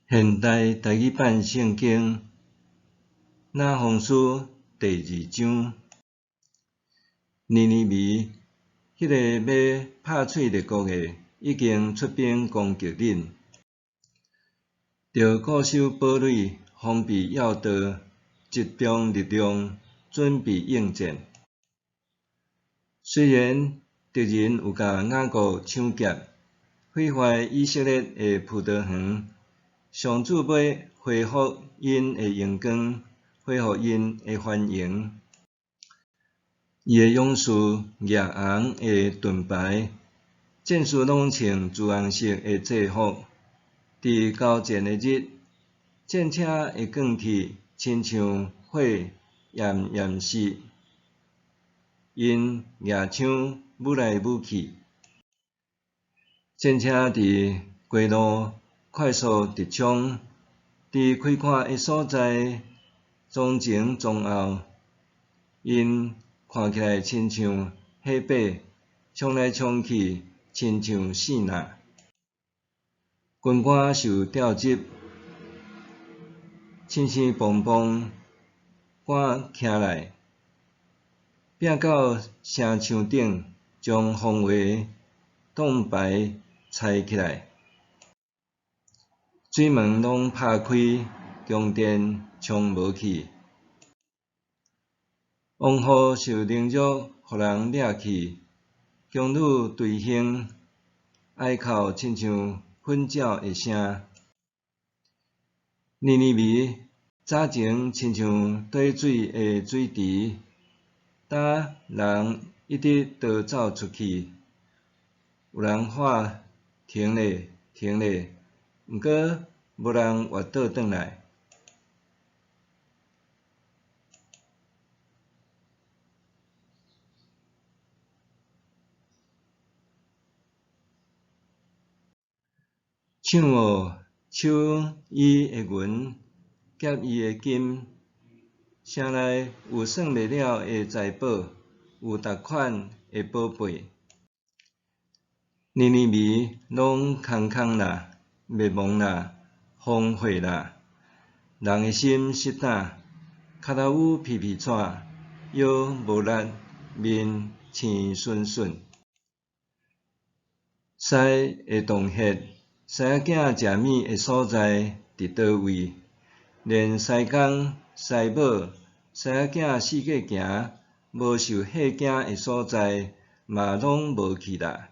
现代台语版圣经那封书第2章，尼尼微，迄个要拍碎列国的，已经出兵攻击恁，着固守堡垒，防备要道，集中力量，准备应战。虽然敌人有甲雅各抢劫，毁坏以色列的葡萄园，上主要恢复因的荣光，恢复因的繁荣。伊的勇士夜红的盾牌，战士拢穿朱红色的制服。伫交战的日，战车会卷起，亲像火炎炎时，因举枪舞来舞去。战车伫街路快速直冲，伫开阔的所在撞前撞后，因看起来亲像火把，冲来冲去，亲像四呐。军官受调集，青青蹦蹦赶起来，拼到城墙顶，将防卫盾牌拆起来。水门拢拍开，宫殿冲无去。王后受凌辱，互人掠去。宫女对兄哀哭，亲像粉鸟的声。尼尼微早前亲像倒水的水池，当人一直逃走出去，有人喊停咧，停咧，毋过无人活倒转来。抢抢伊的银，劫伊的金，城内有算袂了的财宝，有逐款的宝贝。尼尼微拢空空啦，灭亡啦，荒废啦，人的心失胆，脚头乌皮皮喘，腰无力，面青顺顺。狮的洞穴，狮仔囝食米的所在伫倒位？连狮公、狮母、狮仔囝四界行，无受吓惊的所在，嘛拢无去啦。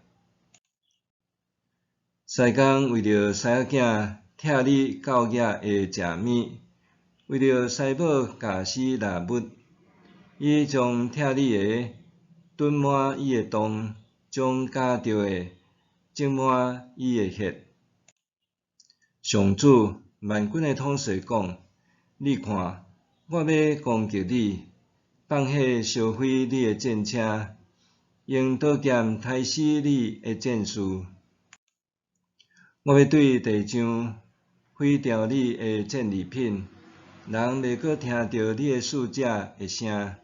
狮公为着狮仔囝拆你狗仔的食物，为着狮母教死蜡物，伊将拆你的吞满伊的肚，将咬着的浸满伊的血。上主万军的统帅讲：你看，我要攻击你，放火烧毁你的战车，用刀剑杀死你的战士。我要对地上毁掉你的战利品，人袂阁听到你的使者的声。